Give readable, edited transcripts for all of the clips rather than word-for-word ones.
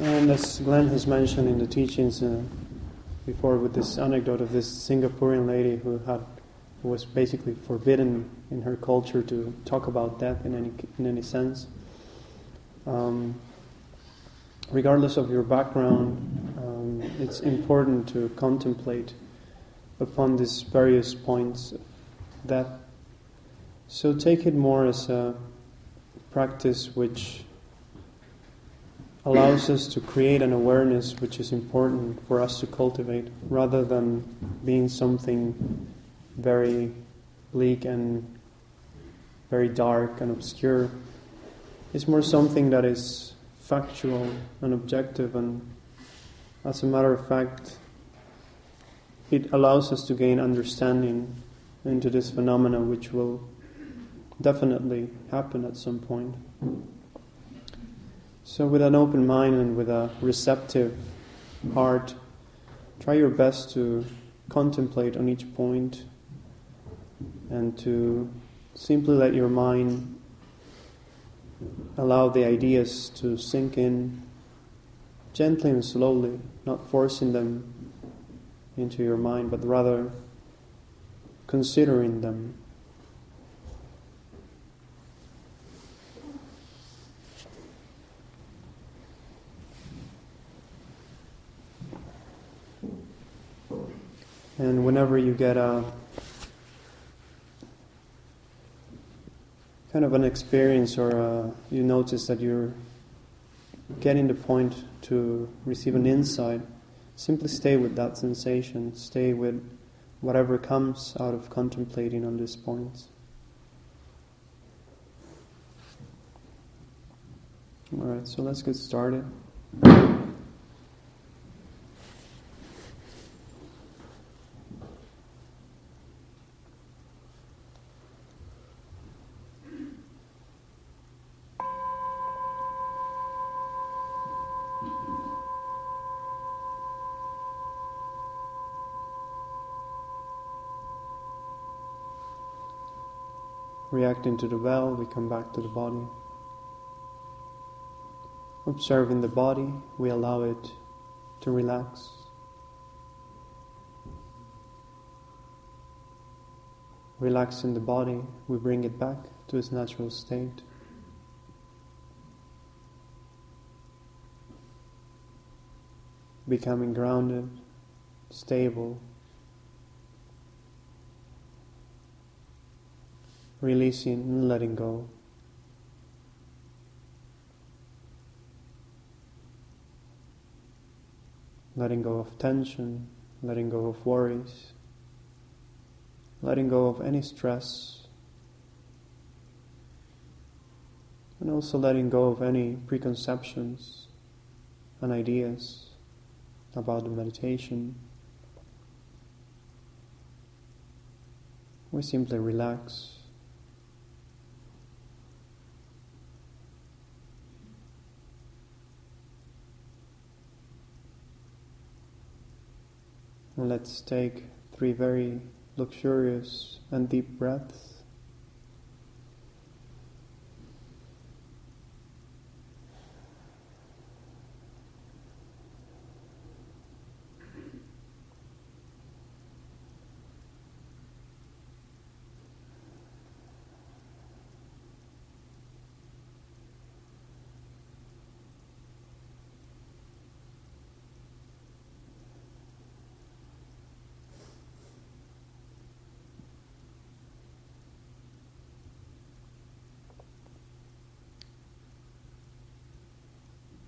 And as Glenn has mentioned in the teachings before, with this anecdote of this Singaporean lady who was basically forbidden in her culture to talk about death in any sense. Regardless of your background, it's important to contemplate upon these various points of death. So take it more as a practice which allows us to create an awareness which is important for us to cultivate, rather than being something very bleak and very dark and obscure. It's more something that is factual and objective, and as a matter of fact, it allows us to gain understanding into this phenomena, which will definitely happen at some point. So with an open mind and with a receptive heart, try your best to contemplate on each point and to simply let your mind allow the ideas to sink in gently and slowly, not forcing them into your mind, but rather considering them. And whenever you get a kind of an experience, or you notice that you're getting the point to receive an insight, simply stay with that sensation, stay with whatever comes out of contemplating on these points. Alright, so let's get started. Reacting to the bell, we come back to the body. Observing the body, we allow it to relax. Relaxing the body, we bring it back to its natural state. Becoming grounded, stable. Releasing and letting go. Letting go of tension, letting go of worries, letting go of any stress, and also letting go of any preconceptions and ideas about the meditation. We simply relax. And let's take 3 very luxurious and deep breaths.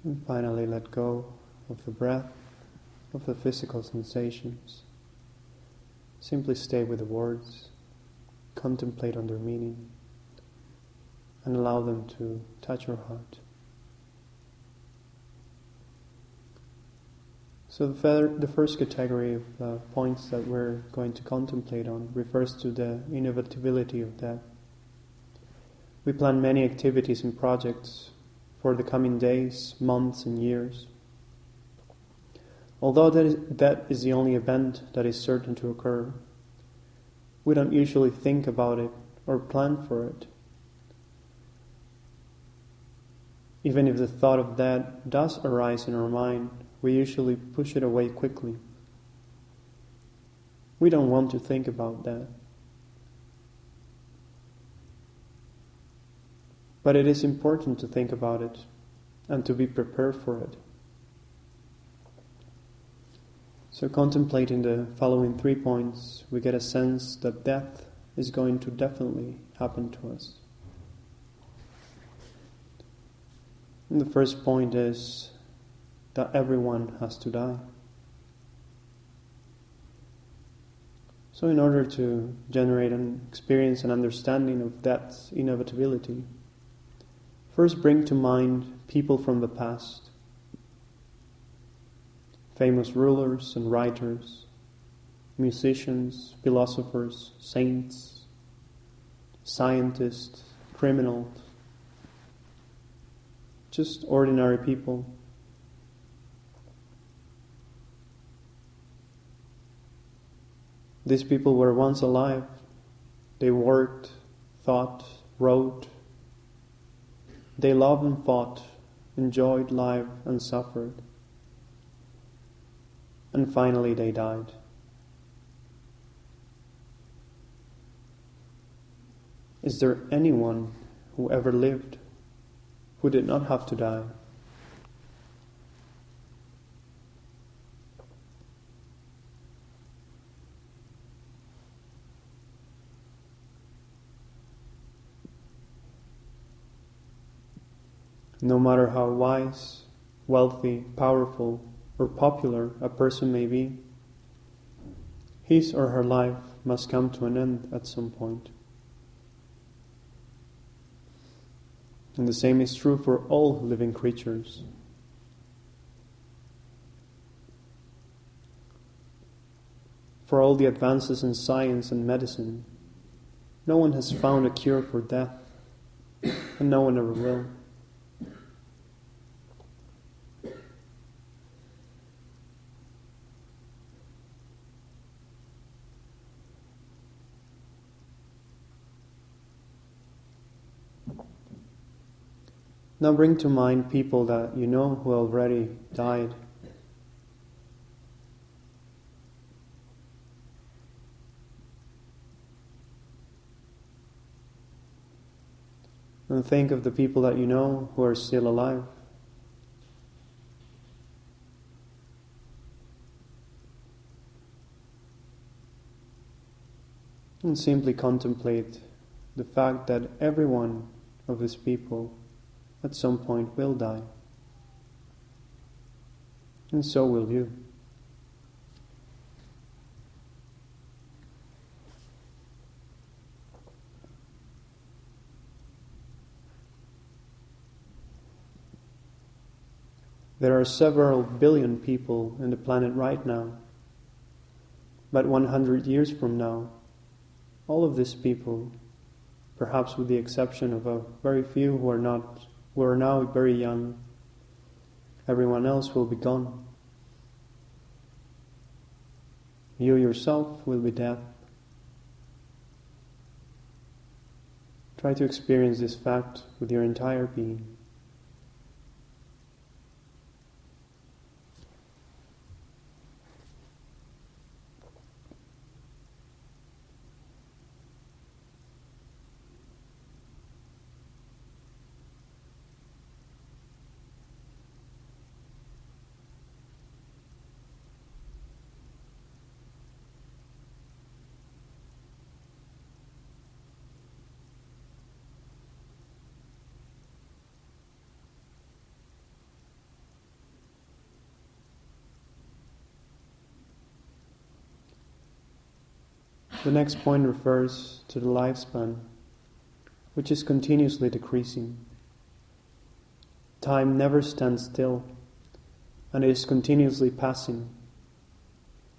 And finally let go of the breath, of the physical sensations. Simply stay with the words, contemplate on their meaning, and allow them to touch your heart. So the first category of points that we're going to contemplate on refers to the inevitability of death. We plan many activities and projects for the coming days, months, and years. Although that is the only event that is certain to occur, we don't usually think about it or plan for it. even if the thought of that does arise in our mind, we usually push it away quickly. We don't want to think about that. But it is important to think about it and to be prepared for it. So contemplating the following 3 points, we get a sense that death is going to definitely happen to us. And the first point is that everyone has to die. So in order to generate an experience and understanding of death's inevitability, first bring to mind people from the past, famous rulers and writers, musicians, philosophers, saints, scientists, criminals, just ordinary people. These people were once alive. They worked, thought, wrote. They loved and fought, enjoyed life and suffered. And finally they died. Is there anyone who ever lived who did not have to die? No matter how wise, wealthy, powerful, or popular a person may be, his or her life must come to an end at some point. And the same is true for all living creatures. For all the advances in science and medicine, no one has found a cure for death, and no one ever will. Now bring to mind people that you know who already died. And think of the people that you know who are still alive. And simply contemplate the fact that every one of these people at some point will die. And so will you. There are several billion people on the planet right now. But 100 years from now, all of these people, perhaps with the exception of a very few who are now very young, everyone else will be gone. You yourself will be dead. Try to experience this fact with your entire being. The next point refers to the lifespan, which is continuously decreasing. Time never stands still, and it is continuously passing.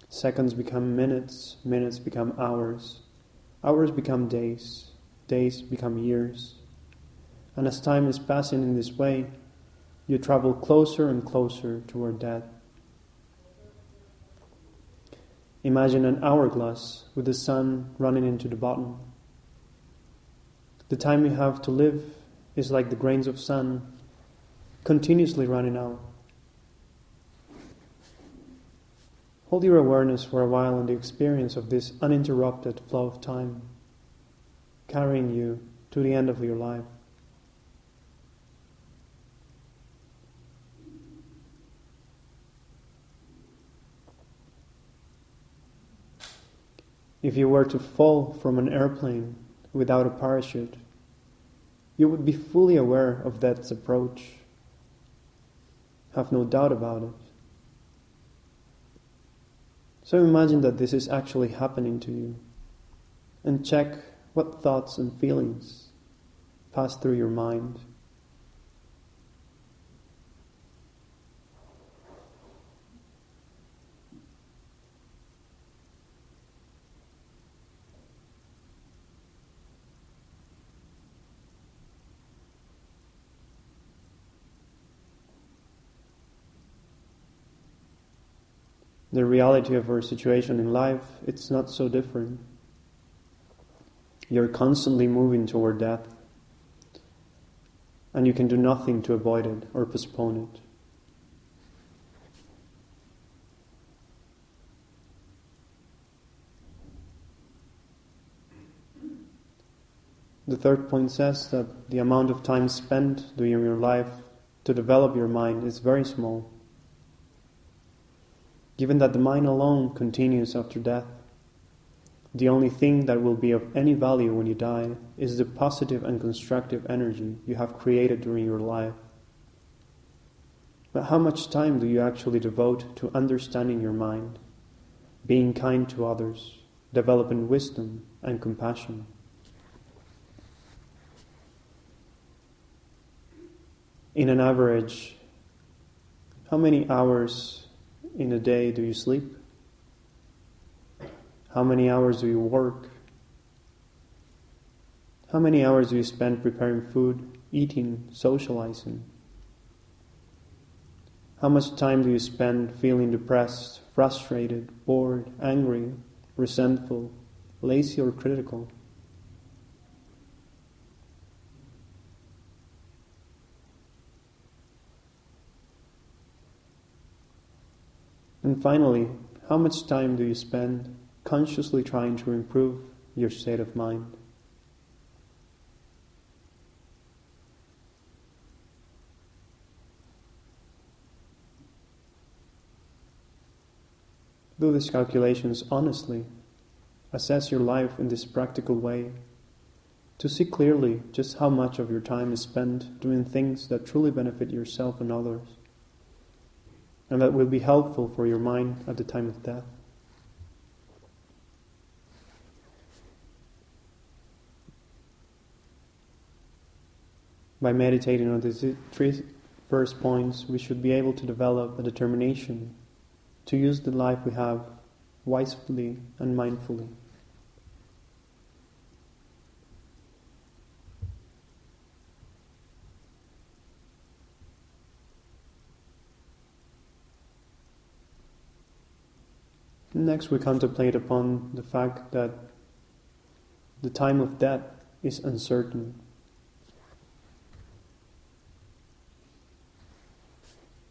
Seconds become minutes, minutes become hours, hours become days, days become years. And as time is passing in this way, you travel closer and closer toward death. Imagine an hourglass with the sun running into the bottom. The time you have to live is like the grains of sun continuously running out. Hold your awareness for a while on the experience of this uninterrupted flow of time, carrying you to the end of your life. If you were to fall from an airplane without a parachute, you would be fully aware of death's approach. Have no doubt about it. So imagine that this is actually happening to you, and check what thoughts and feelings pass through your mind. The reality of our situation in life, it's not so different. You're constantly moving toward death, and you can do nothing to avoid it or postpone it. The third point says that the amount of time spent during your life to develop your mind is very small. Given that the mind alone continues after death, the only thing that will be of any value when you die is the positive and constructive energy you have created during your life. But how much time do you actually devote to understanding your mind, being kind to others, developing wisdom and compassion? In an average, how many hours in a day do you sleep? How many hours do you work? How many hours do you spend preparing food, eating, socializing? How much time do you spend feeling depressed, frustrated, bored, angry, resentful, lazy, or critical? And finally, how much time do you spend consciously trying to improve your state of mind? Do these calculations honestly. Assess your life in this practical way to see clearly just how much of your time is spent doing things that truly benefit yourself and others, and that will be helpful for your mind at the time of death. By meditating on these three first points, we should be able to develop a determination to use the life we have wisely and mindfully. Next, we contemplate upon the fact that the time of death is uncertain.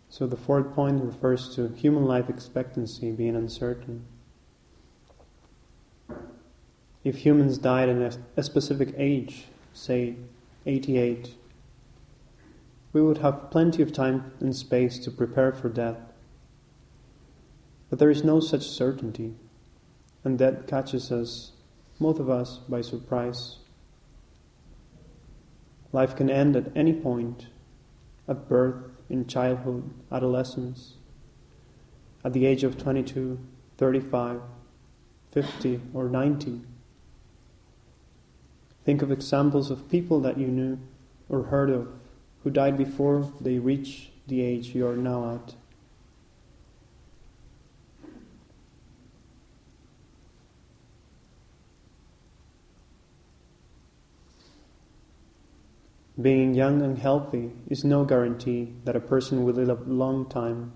So the fourth point refers to human life expectancy being uncertain. If humans died at a specific age, say 88, we would have plenty of time and space to prepare for death. But there is no such certainty, and death catches us, most of us, by surprise. Life can end at any point, at birth, in childhood, adolescence, at the age of 22, 35, 50, or 90. Think of examples of people that you knew or heard of who died before they reached the age you are now at. Being young and healthy is no guarantee that a person will live a long time.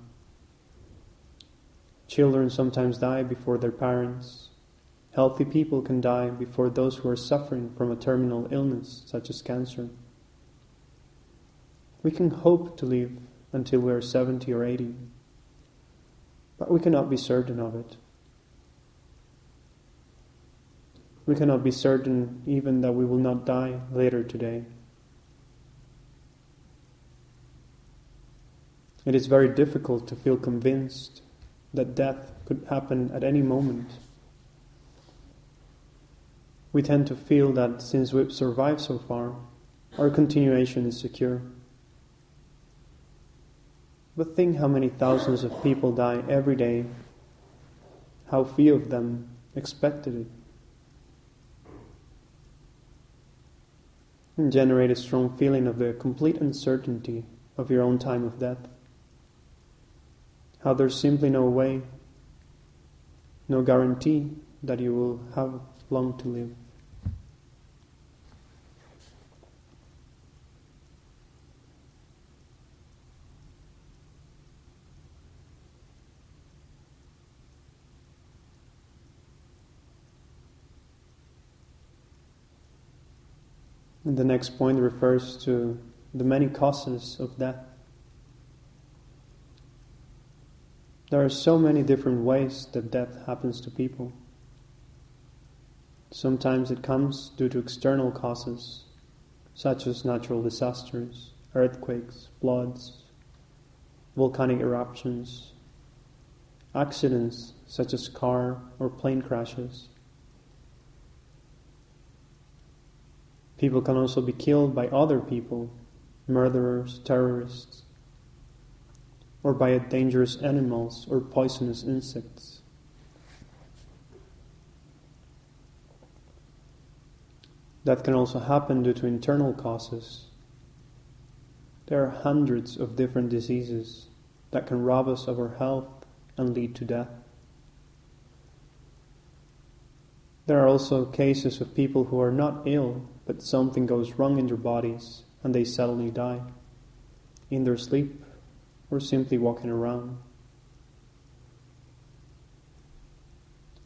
Children sometimes die before their parents. Healthy people can die before those who are suffering from a terminal illness, such as cancer. We can hope to live until we are 70 or 80, but we cannot be certain of it. We cannot be certain even that we will not die later today. It is very difficult to feel convinced that death could happen at any moment. We tend to feel that since we've survived so far, our continuation is secure. But think how many thousands of people die every day, how few of them expected it. And generate a strong feeling of the complete uncertainty of your own time of death. How there's simply no way, no guarantee that you will have long to live. And the next point refers to the many causes of death. There are so many different ways that death happens to people. Sometimes it comes due to external causes, such as natural disasters, earthquakes, floods, volcanic eruptions, accidents such as car or plane crashes. People can also be killed by other people, murderers, terrorists, or by dangerous animals or poisonous insects. That can also happen due to internal causes. There are hundreds of different diseases that can rob us of our health and lead to death. There are also cases of people who are not ill, but something goes wrong in their bodies and they suddenly die, in their sleep or simply walking around.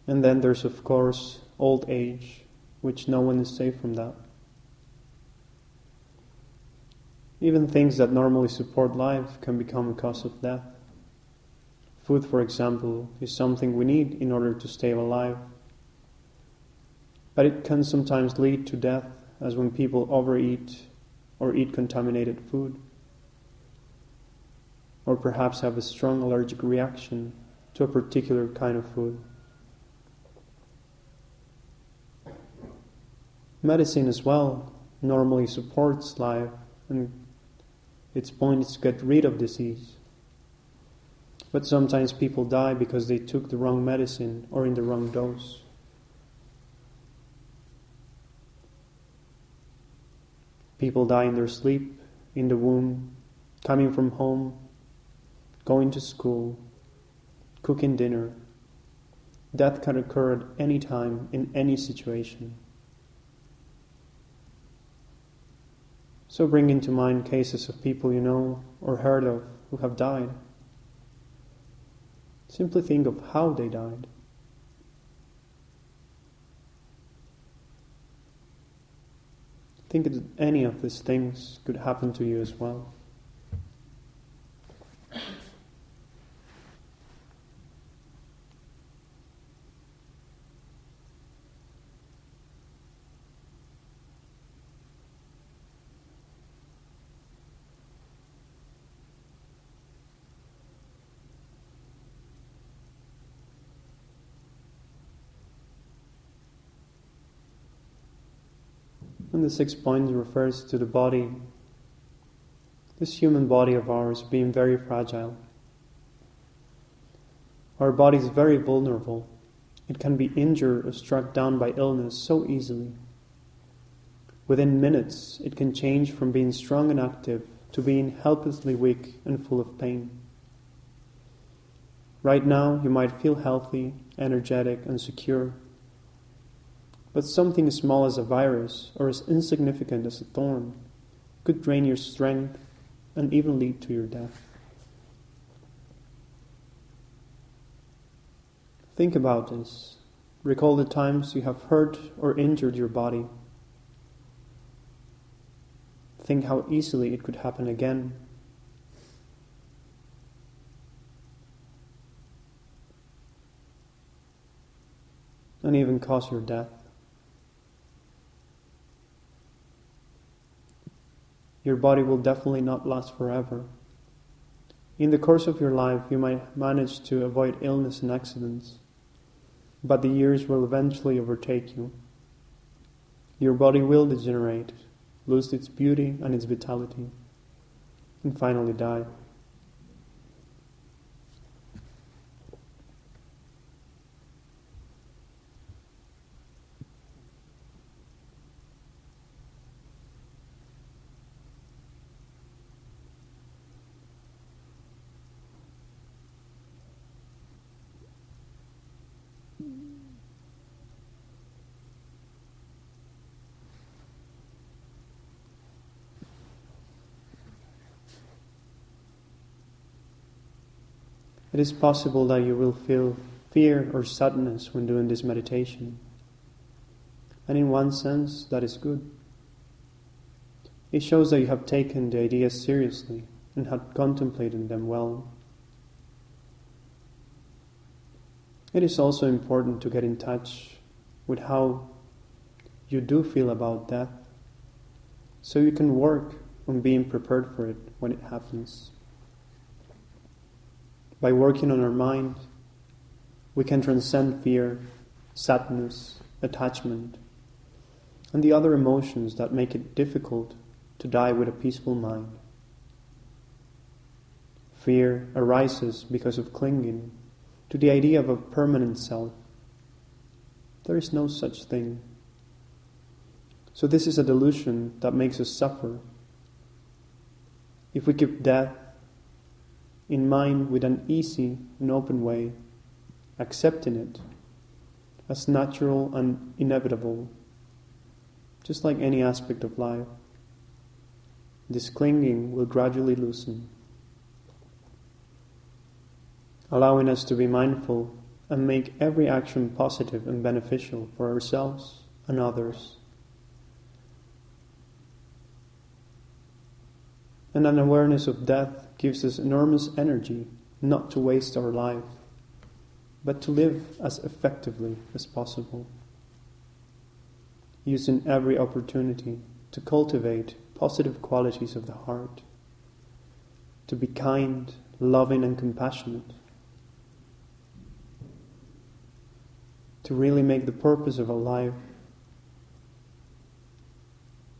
And then there's of course old age, which no one is safe from that. Even things that normally support life can become a cause of death. Food, for example, is something we need in order to stay alive. But it can sometimes lead to death, as when people overeat or eat contaminated food, or perhaps have a strong allergic reaction to a particular kind of food. Medicine as well normally supports life, and its point is to get rid of disease. But sometimes people die because they took the wrong medicine or in the wrong dose. People die in their sleep, in the womb, coming from home, going to school, cooking dinner. Death can occur at any time, in any situation. So bring into mind cases of people you know or heard of who have died. Simply think of how they died. Think that any of these things could happen to you as well. And the sixth point refers to the body, this human body of ours being very fragile. Our body is very vulnerable. It can be injured or struck down by illness so easily. Within minutes, it can change from being strong and active to being helplessly weak and full of pain. Right now, you might feel healthy, energetic, and secure. But something as small as a virus or as insignificant as a thorn could drain your strength and even lead to your death. Think about this. Recall the times you have hurt or injured your body. think how easily it could happen again. And even cause your death. Your body will definitely not last forever. In the course of your life, you might manage to avoid illness and accidents, but the years will eventually overtake you. Your body will degenerate, lose its beauty and its vitality, and finally die. It is possible that you will feel fear or sadness when doing this meditation. And in one sense, that is good. It shows that you have taken the ideas seriously and have contemplated them well. It is also important to get in touch with how you do feel about death, so you can work on being prepared for it when it happens. By working on our mind, we can transcend fear, sadness, attachment, and the other emotions that make it difficult to die with a peaceful mind. Fear arises because of clinging to the idea of a permanent self. There is no such thing. So this is a delusion that makes us suffer. If we keep death in mind with an easy and open way, accepting it as natural and inevitable, just like any aspect of life, this clinging will gradually loosen, allowing us to be mindful and make every action positive and beneficial for ourselves and others. And an awareness of death gives us enormous energy not to waste our life, but to live as effectively as possible, using every opportunity to cultivate positive qualities of the heart, to be kind, loving and compassionate, to really make the purpose of our life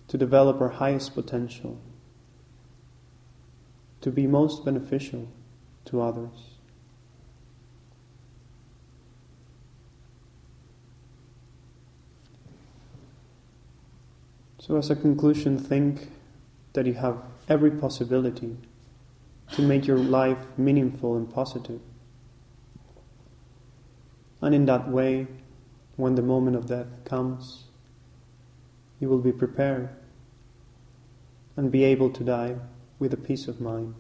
to develop our highest potential, to be most beneficial to others. So as a conclusion, think that you have every possibility to make your life meaningful and positive. And in that way, when the moment of death comes, you will be prepared and be able to die with a peace of mind.